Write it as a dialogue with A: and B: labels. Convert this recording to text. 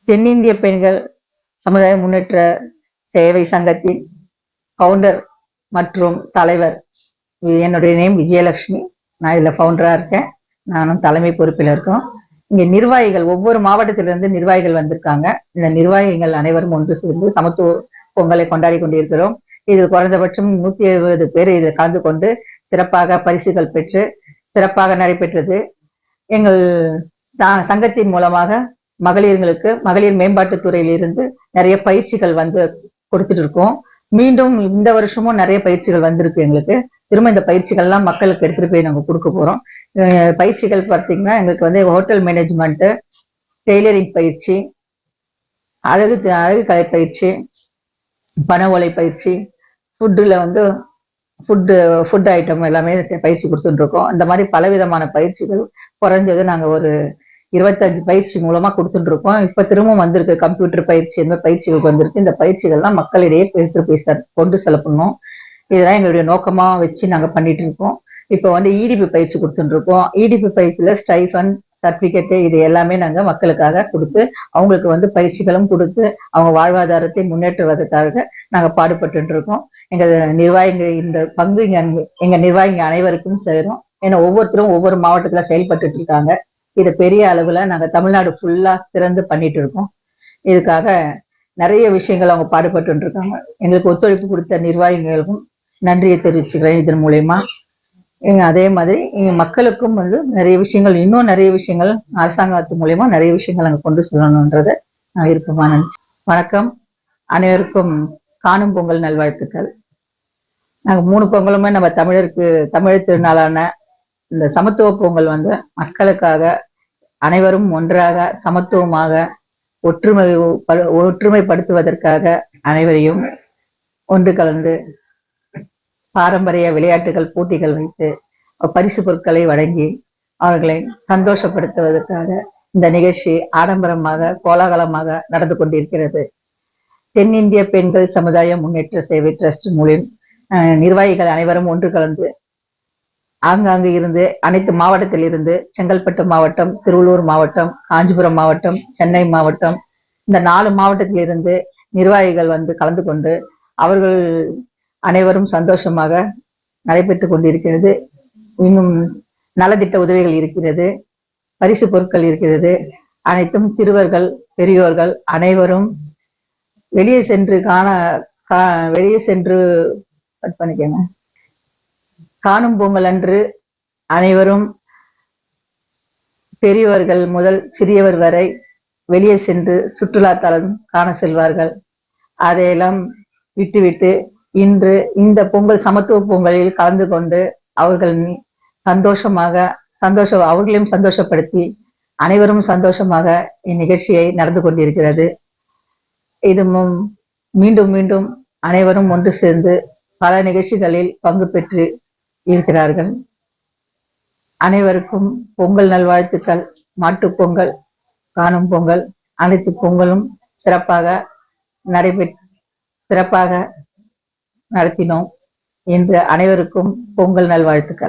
A: தென்னிந்திய பெண்கள் சமுதாய முன்னேற்ற சேவை சங்கத்தின் ஃபவுண்டர் மற்றும் தலைவர். என்னுடைய நேம் விஜயலட்சுமி. நான் இதில் ஃபவுண்டராக இருக்கேன். நானும் தலைமை பொறுப்பில் இருக்கோம். இங்கே நிர்வாகிகள் ஒவ்வொரு மாவட்டத்திலிருந்து நிர்வாகிகள் வந்திருக்காங்க. இந்த நிர்வாகிகள் அனைவரும் ஒன்று சேர்ந்து சமத்துவ பொங்கலை கொண்டாடி கொண்டிருக்கிறோம். இது குறைந்தபட்சம் 170 பேர் இதில் கலந்து கொண்டு சிறப்பாக பரிசுகள் பெற்று சிறப்பாக நடைபெற்றது. எங்கள் சங்கத்தின் மூலமாக மகளிர்களுக்கு மகளிர் மேம்பாட்டுத் துறையில் இருந்து நிறைய பயிற்சிகள் வந்து கொடுத்துட்டு இருக்கோம். மீண்டும் இந்த வருஷமும் நிறைய பயிற்சிகள் வந்திருக்கு எங்களுக்கு. திரும்ப இந்த பயிற்சிகள்லாம் மக்களுக்கு எடுத்துட்டு போய் நாங்கள் கொடுக்க போறோம். பயிற்சிகள் பார்த்தீங்கன்னா எங்களுக்கு வந்து ஹோட்டல் மேனேஜ்மெண்ட், டெய்லரிங் பயிற்சி, அழகு கலை பயிற்சி, பண ஓலை பயிற்சி, ஃபுட்டுல வந்து ஃபுட் ஐட்டம் எல்லாமே பயிற்சி கொடுத்துட்டு இருக்கோம். இந்த மாதிரி பலவிதமான பயிற்சிகள் குறைஞ்சது நாங்கள் ஒரு 25 பயிற்சி மூலமா கொடுத்துட்டு இருக்கோம். இப்ப திரும்பவும் வந்திருக்கு கம்ப்யூட்டர் பயிற்சி, இந்த பயிற்சிகளுக்கு வந்திருக்கு. இந்த பயிற்சிகள்லாம் மக்களிடையே எடுத்து போய் கொண்டு செல்லப்படணும். இதெல்லாம் எங்களுடைய நோக்கமா வச்சு நாங்க பண்ணிட்டு இருக்கோம். இப்போ வந்து இடிபி பயிற்சி கொடுத்துட்டு இருக்கோம். இடிபி பயிற்சியில ஸ்டைஃபன், சர்டிபிகேட் இது எல்லாமே நாங்க மக்களுக்காக கொடுத்து அவங்களுக்கு வந்து பயிற்சிகளும் கொடுத்து அவங்க வாழ்வாதாரத்தை முன்னேற்றுவதற்காக நாங்க பாடுபட்டு இருக்கோம். எங்க நிர்வாகிகள் இந்த பங்கு எங்க நிர்வாகிகள் அனைவருக்கும் சேரும். ஏன்னா ஒவ்வொருத்தரும் ஒவ்வொரு மாவட்டத்துல செயல்பட்டு இருக்காங்க. இது பெரிய அளவுல நாங்க தமிழ்நாடு ஃபுல்லா சிறந்து பண்ணிட்டு இருக்கோம். இதுக்காக நிறைய விஷயங்கள் அவங்க பாடுபட்டு இருக்காங்க. எங்களுக்கு ஒத்துழைப்பு கொடுத்த நிர்வாகிகளுக்கும் நன்றியை தெரிவிச்சுக்கிறேன் இதன் மூலயமா. அதே மாதிரி மக்களுக்கும் வந்து நிறைய விஷயங்கள், இன்னும் நிறைய விஷயங்கள் அரசாங்கத்து மூலயமா நிறைய விஷயங்கள் அங்க கொண்டு செல்லணும்ன்றத நான் விருப்பமா நினைச்சேன். வணக்கம். அனைவருக்கும் காணும் பொங்கல் நல்வாழ்த்துக்கள். நாங்க 3 பொங்கலுமே நம்ம தமிழர் திருநாளான இந்த சமத்துவ பொங்கல் வந்து மக்களுக்காக அனைவரும் ஒன்றாக சமத்துவமாக ஒற்றுமைப்படுத்துவதற்காக அனைவரையும் ஒன்று கலந்து பாரம்பரிய விளையாட்டுகள் போட்டிகள் வைத்து பரிசு பொருட்களை வழங்கி அவர்களை சந்தோஷப்படுத்துவதற்காக இந்த நிகழ்ச்சி ஆடம்பரமாக கோலாகலமாக நடந்து கொண்டிருக்கிறது. தென்னிந்திய பெண்கள் சமுதாய முன்னேற்ற சேவை டிரஸ்ட் மூலம் நிர்வாகிகள் அனைவரும் ஒன்று கலந்து ஆங்காங்கு இருந்து அனைத்து மாவட்டத்தில் இருந்து செங்கல்பட்டு மாவட்டம், திருவள்ளூர் மாவட்டம், காஞ்சிபுரம் மாவட்டம், சென்னை மாவட்டம், இந்த 4 மாவட்டத்தில் இருந்து நிர்வாகிகள் வந்து கலந்து கொண்டு அவர்கள் அனைவரும் சந்தோஷமாக நடைபெற்று கொண்டிருக்கிறது. இன்னும் நலத்திட்ட உதவிகள் இருக்கிறது, பரிசு பொருட்கள் இருக்கிறது. அனைத்தும் சிறுவர்கள் பெரியோர்கள் அனைவரும் வெளியே சென்று பண்ணிக்கங்க. காணும் பொங்கல் அன்று அனைவரும் பெரியவர்கள் முதல் சிறியவர் வரை வெளியே சென்று சுற்றுலா தலம் காண செல்வார்கள். அதையெல்லாம் விட்டுவிட்டு இன்று இந்த பொங்கல் சமத்துவ பொங்கலில் கலந்து கொண்டு அவர்கள் அவர்களையும் சந்தோஷப்படுத்தி அனைவரும் சந்தோஷமாக இந்நிகழ்ச்சியை நடந்து கொண்டிருக்கிறது. இது மீண்டும் மீண்டும் அனைவரும் ஒன்று சேர்ந்து பல நிகழ்ச்சிகளில் பங்கு பெற்று இருக்கிறார்கள். அனைவருக்கும் பொங்கல் நல்வாழ்த்துக்கள். மாட்டுப் பொங்கல், காணும் பொங்கல், அனைத்து பொங்கலும் சிறப்பாக நடத்தினோம். இன்று அனைவருக்கும் பொங்கல் நல்வாழ்த்துக்கள்.